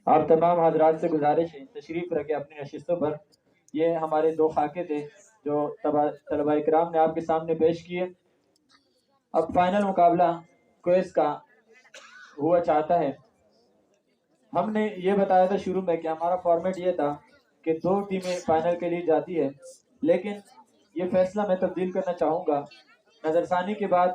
آپ تمام حضرات سے گزارش ہے تشریف رکھے اپنی نشستوں پر۔ یہ ہمارے دو خاکے تھے جو طلبہ کرام نے آپ کے سامنے پیش کیے۔ اب فائنل مقابلہ کوئز کا ہوا چاہتا ہے۔ ہم نے یہ بتایا تھا شروع میں کہ ہمارا فارمیٹ یہ تھا کہ 2 ٹیمیں فائنل کے لیے جاتی ہے، لیکن یہ فیصلہ میں تبدیل کرنا چاہوں گا۔ نظر ثانی کے بعد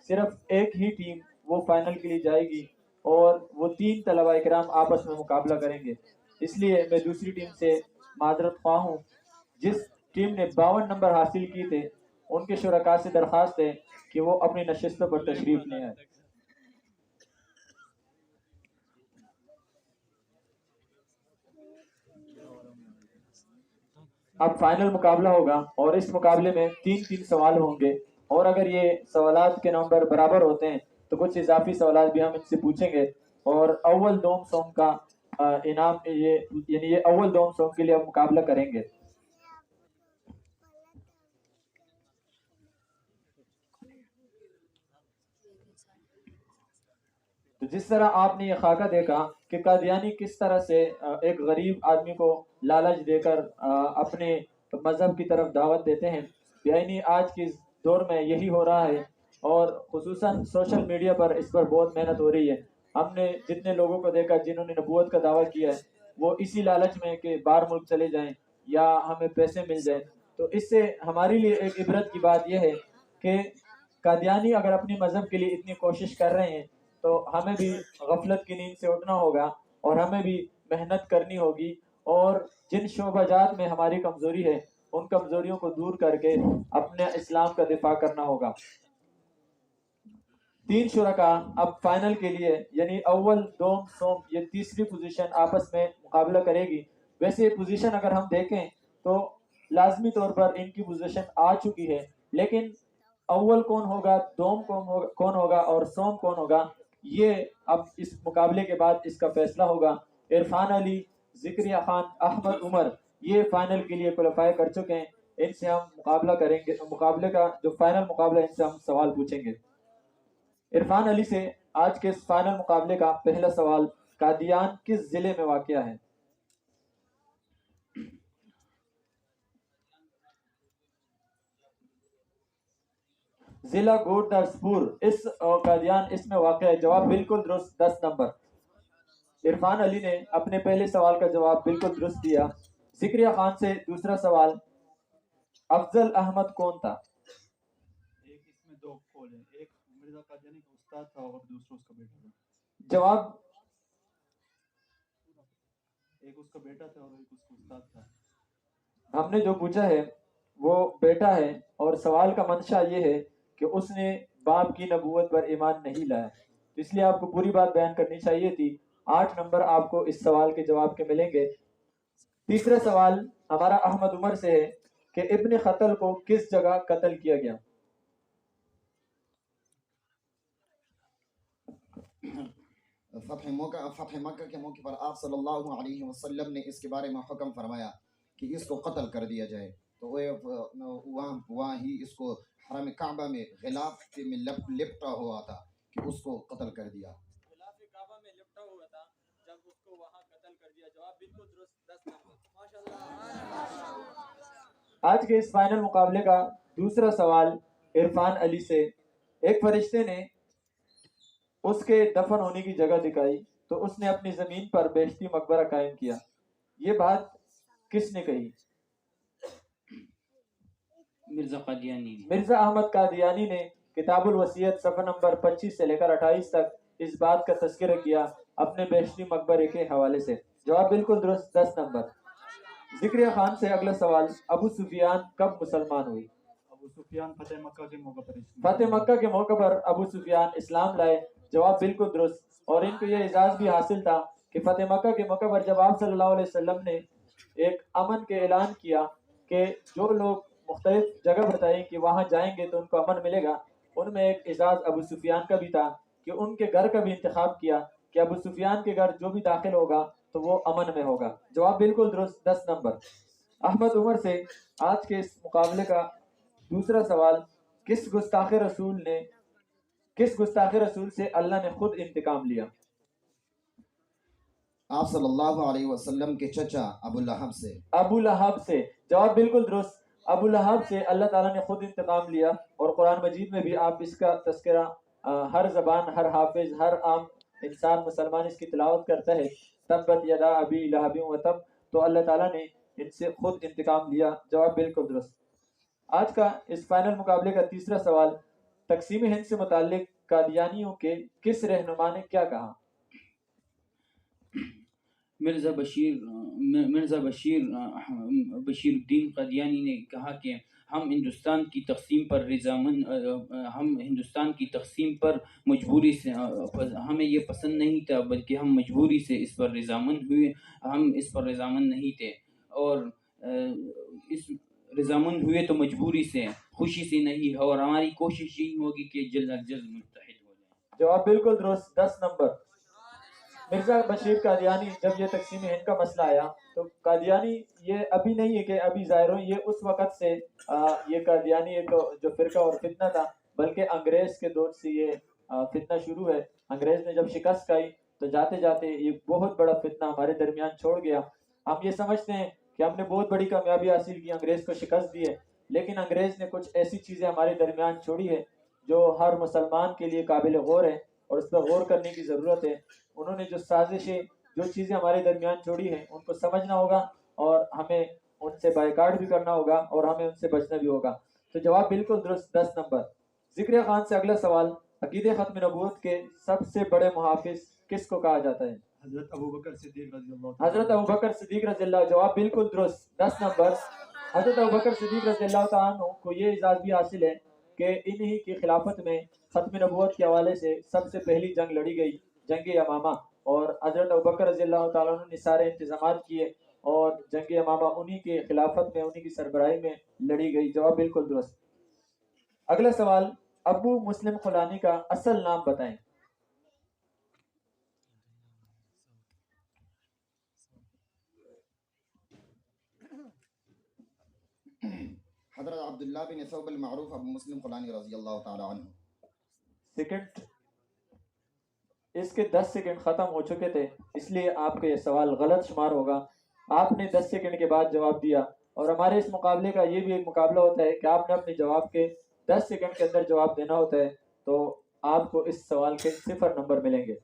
صرف ایک ہی ٹیم وہ فائنل کے لیے جائے گی اور وہ 3 طلبہ کرام آپس میں مقابلہ کریں گے۔ اس لیے میں دوسری ٹیم سے معذرت خواہ ہوں۔ جس ٹیم نے 52 نمبر حاصل کی تھے ان کے شرکاء سے درخواست ہے کہ وہ اپنی نشستوں پر تشریف لے آئیں۔ اب فائنل مقابلہ ہوگا اور اس مقابلے میں 3 سوال ہوں گے، اور اگر یہ سوالات کے نمبر برابر ہوتے ہیں تو کچھ اضافی سوالات بھی ہم ان سے پوچھیں گے، اور اول دوم سوم کا انعام یہ اول دوم سوم کے لیے ہم مقابلہ کریں گے۔ تو جس طرح آپ نے یہ خاکہ دیکھا کہ قادیانی کس طرح سے ایک غریب آدمی کو لالچ دے کر اپنے مذہب کی طرف دعوت دیتے ہیں، یعنی آج کے دور میں یہی ہو رہا ہے، اور خصوصاً سوشل میڈیا پر اس پر بہت محنت ہو رہی ہے۔ ہم نے جتنے لوگوں کو دیکھا جنہوں نے نبوت کا دعویٰ کیا ہے وہ اسی لالچ میں کہ باہر ملک چلے جائیں یا ہمیں پیسے مل جائیں۔ تو اس سے ہمارے لیے ایک عبرت کی بات یہ ہے کہ قادیانی اگر اپنی مذہب کے لیے اتنی کوشش کر رہے ہیں تو ہمیں بھی غفلت کی نیند سے اٹھنا ہوگا اور ہمیں بھی محنت کرنی ہوگی، اور جن شعبہ جات میں ہماری کمزوری ہے ان کمزوریوں کو دور کر کے اپنے اسلام کا دفاع کرنا ہوگا۔ 3 شرکاء اب فائنل کے لیے یعنی اول دوم سوم یہ تیسری پوزیشن آپس میں مقابلہ کرے گی۔ ویسے پوزیشن اگر ہم دیکھیں تو لازمی طور پر ان کی پوزیشن آ چکی ہے، لیکن اول کون ہوگا، دوم کون ہوگا اور سوم کون ہوگا، یہ اب اس مقابلے کے بعد اس کا فیصلہ ہوگا۔ عرفان علی، ذکریہ خان، احمد عمر یہ فائنل کے لیے کوالیفائی کر چکے ہیں۔ ان سے ہم مقابلہ کریں گے، مقابلے کا جو فائنل مقابلہ ان سے ہم سوال پوچھیں گے۔ عرفان علی سے آج کے اس فائنل مقابلے کا پہلا سوال، قادیان کس ضلع میں واقع ہے؟ ضلع گورداسپور، اس قادیان اس میں واقع ہے۔ جواب بالکل درست، 10 نمبر۔ عرفان علی نے اپنے پہلے سوال کا جواب بالکل درست دیا۔ ذکریہ خان سے دوسرا سوال، افضل احمد کون تھا؟ ایک اس میں 2 قول ہیں، ایک مرزا قادیانی کا استاد تھا اور دوسرا اس کا بیٹا تھا۔ جواب ایک اس کا بیٹا تھا اور ایک اس کا استاد تھا۔ ہم نے جو پوچھا ہے وہ بیٹا ہے، اور سوال کا منشا یہ ہے کہ اس نے باپ کی نبوت پر ایمان نہیں لایا، اس لیے آپ کو پوری بات بیان کرنی چاہیے تھی۔ 8 نمبر آپ کو اس سوال کے جواب کے ملیں گے۔ تیسرا سوال ہمارا احمد عمر سے ہے کہ ابن خطل کو کس جگہ قتل کیا گیا؟ فتح مکہ کے موقع پر آپ صلی اللہ علیہ وسلم نے اس کے بارے میں حکم فرمایا کہ اس کو قتل کر دیا جائے، تو وہاں ہی اس کو حرم کعبہ میں غلاف میں لپٹا ہوا تھا کہ اس کو قتل کر دیا۔ غلاف کعبہ میں لپٹا ہوا تھا جب اس کو وہاں قتل کر دیا۔ جواب بالکل درست، 10 نمبر۔ آج کے اس فائنل مقابلے کا دوسرا سوال عرفان علی سے، ایک فرشتے نے اس کے دفن ہونے کی جگہ دکھائی تو اس نے اپنی زمین پر بیشتی مقبرہ قائم کیا، یہ بات کس نے کہی؟ مرزا قادیانی۔ مرزا احمد قادیانی نے کتاب الوصیت صفحہ نمبر 25 سے لے کر 28 تک اس بات کا تذکرہ کیا اپنے بیشتی مقبرے کے حوالے سے۔ جواب بالکل درست، 10 نمبر۔ ذکریہ خان سے اگلا سوال، ابو سفیان کب مسلمان ہوئی؟ ابو سفیان فتح مکہ کے موقع پر فتح مکہ کے موقع پر ابو سفیان اسلام لائے۔ جواب بالکل درست، اور ان کو یہ اعزاز بھی حاصل تھا کہ فتح مکہ کے موقع پر جب آپ صلی اللہ علیہ وسلم نے ایک امن کے اعلان کیا کہ جو لوگ مختلف جگہ بتائیں کہ وہاں جائیں گے تو ان کو امن ملے گا، ان میں ایک اعزاز ابو سفیان کا بھی تھا کہ ان کے گھر کا بھی انتخاب کیا کہ ابو سفیان کے گھر جو بھی داخل ہوگا تو وہ امن میں ہوگا۔ جواب بالکل درست، 10 نمبر۔ احمد عمر سے آج کے اس مقابلے کا دوسرا سوال، کس گستاخ رسول سے اللہ نے خود انتقام لیا؟ आप सल्लल्लाहु अलैहि वसल्लम के चचा अबू लहब से। अबू लहब से, जवाब बिल्कुल दुरुस्त। अबू लहब से अल्लाह ताला ने खुद इंतकाम लिया, और कुरान मजीद में भी आप इसका तस्करा हर ज़बान, हर हाफिज, हर आम इंसान मुसलमान इसकी तिलावत करता है, तब्बत यदा अबी लहब व तब, तो अल्लाह ताला ने इनसे खुद इंतकाम लिया। जवाब बिल्कुल दुरुस्त। आज का इस फाइनल मुकाबले का तीसरा सवाल, तकसीम हिंद से मुताल्लिक कादियानियों के किस रहनुमा ने क्या कहा? मिर्ज़ा बशीरुद्दीन कादियानी ने कहा कि हम हिंदुस्तान की तकसीम पर मजबूरी से, हमें ये पसंद नहीं था, बल्कि हम मजबूरी से इस पर रज़ामंद हुए। हम इस पर रज़ामंद नहीं थे, और इस रज़ामंद हुए तो मजबूरी से, खुशी से नहीं, और हमारी कोशिश यही होगी कि जल्द अज जल्द मुत्तहिद हो जाए। जवाब बिल्कुल दुरुस्त। 10 नंबर। मिर्ज़ा बशीर कादियानी, जब ये तकसीम हिंद का मसला आया, तो कादियानी ये अभी नहीं है कि अभी ज़ाहिर हो, ये उस वक़्त से ये कादियानी एक जो फ़िरका और फितना था, बल्कि अंग्रेज़ के दौर से ये फितना शुरू है। अंग्रेज़ ने जब शिकस्त खाई, तो जाते जाते ये बहुत बड़ा फितना हमारे दरमियान छोड़ गया। हम ये समझते हैं कि हमने बहुत बड़ी कामयाबी हासिल की, अंग्रेज़ को शिकस्त दी है, लेकिन अंग्रेज़ ने कुछ ऐसी चीज़ें हमारे दरमियान छोड़ी है जो हर मुसलमान के लिए काबिल गौर है, और उस पर गौर करने की ज़रूरत है। उन्होंने जो साजिशें, जो चीज़ें हमारे दरमियान छोड़ी हैं, उनको समझना होगा, और हमें उनसे बायकाट भी करना होगा, और हमें उनसे बचना भी होगा। तो जवाब बिल्कुल दुरुस्त। 10 नंबर। ज़िक्र खान से अगला सवाल, अकीदे ख़त्म नबूवत के सबसे बड़े मुहाफिज किसको कहा जाता है? हजरत अबू बकर सिद्दीक रज़ी अल्लाह हज़रत अबू बकर सिद्दीक रज़ी अल्लाह। जवाब बिल्कुल दुरुस्त। 10 नंबर। हज़रत अबू बकर सिद्दीक रज़ी अल्लाह तआला अन्हु को ये इजाज़ भी हासिल है कि इन्हीं की खिलाफत में ख़त्म नबूवत के हवाले से सबसे पहली जंग लड़ी गई, जंग यमामा, और हज़रत अबू बकर रज़ी अल्लाह तआला अन्हु ने सारे इंतज़ामात किए, और जंग यमामा उन्हीं के खिलाफत में, उन्हीं की सरबराही में लड़ी गई। जवाब बिल्कुल दुरुस्त। अगला सवाल, अबू मुस्लिम खुलानी का असल नाम बताएं। हज़रत अब्दुल्लाह बिन सौब अल मारूफ अबू मुस्लिम खुलानी रज़ी अल्लाह ताला अन्हु। सेकंड, इसके 10 सेकंड ख़त्म हो चुके थे, इसलिए आपका ये सवाल गलत शुमार होगा। आपने 10 सेकंड के बाद जवाब दिया, और हमारे इस मुकाबले का ये भी एक मुकाबला होता है कि आपने अपने जवाब के 10 सेकंड के अंदर जवाब देना होता है, तो आपको इस सवाल के 0 नंबर मिलेंगे।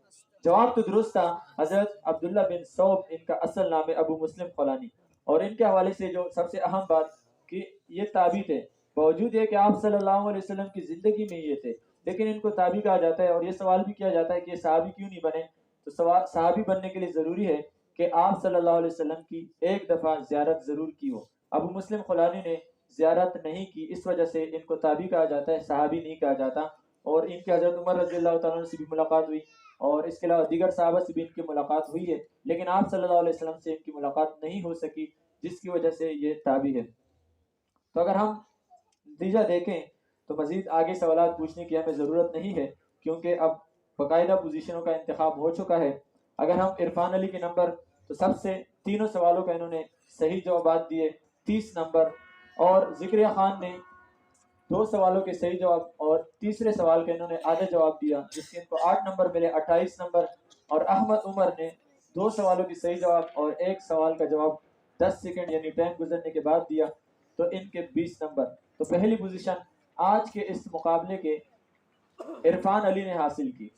जवाब तो दुरुस्त था। हज़रत अब्दुल्ला बिन सौब इनका असल नाम है, अबू मुस्लिम खुलानी। और इनके हवाले से जो सबसे अहम बात कि ये ताबी थे, बावजूद ये कि आप सल्लल्लाहु अलैहि वसल्लम की ज़िंदगी में ये थे, लेकिन इनको ताबी कहा जाता है। और ये सवाल भी किया जाता है कि ये सहाबी क्यों नहीं बने? तो सहाबी बनने के लिए ज़रूरी है कि आप सल्लल्लाहु अलैहि वसल्लम की एक दफ़ा ज़ियारत ज़रूर की हो। अबू मुस्लिम खुलानी ने ज़ियारत नहीं की, इस वजह से इनको ताबी कहा जाता है, सहाबी नहीं कहा जाता। और इनके हज़रत उमर रज़ियल्लाहु तआला अन्हु से भी मुलाकात हुई, और इसके अलावा दीगर सहाबा से भी इनकी मुलाकात हुई है, लेकिन आप सल्लल्लाहु अलैहि वसल्लम से इनकी मुलाकात नहीं हो सकी, जिसकी वजह से ये ताबी है। तो अगर हम नतीजा देखें, तो मज़ीद आगे सवाल पूछने की हमें ज़रूरत नहीं है, क्योंकि अब बाकायदा पोजीशनों का इंतखाब हो चुका है। अगर हम इरफान अली के नंबर, तो सबसे तीनों सवालों का इन्होंने सही जवाब दिए, 30 नंबर, और ज़िक्रिया खान ने 2 सवालों के सही जवाब, और तीसरे सवाल का इन्होंने आधा जवाब दिया, जिसके इनको 8 नंबर मिले, 28 नंबर। और अहमद उमर ने 2 सवालों के सही जवाब और 1 सवाल का जवाब 10 सेकंड यानी टाइम गुजरने के बाद दिया, तो इनके 20 नंबर। तो पहली पोजीशन आज के इस मुकाबले के इरफान अली ने हासिल की,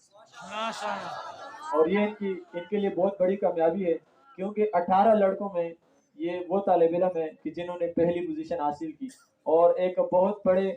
और ये इनके लिए बहुत बड़ी कामयाबी है, क्योंकि 18 लड़कों में ये वो तालिब इल्म है कि जिन्होंने पहली पोजीशन हासिल की, और एक बहुत बड़े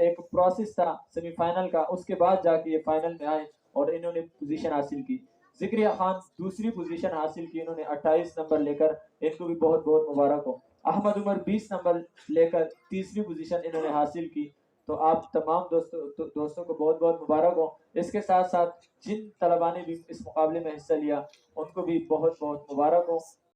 एक प्रोसेस था सेमीफाइनल का, उसके बाद जाके ये फाइनल में आए और इन्होंने पोजीशन हासिल की। ज़िक्रिया खान दूसरी पोजीशन हासिल की, इन्होंने 28 नंबर लेकर, इनको भी बहुत बहुत मुबारक हो। अहमद उमर 20 नंबर लेकर तीसरी पोजीशन इन्होंने हासिल की। तो आप तमाम दोस्तों को बहुत बहुत मुबारक हो। इसके साथ साथ जिन तलबा ने भी इस मुकाबले में हिस्सा लिया, उनको भी बहुत बहुत मुबारक हो।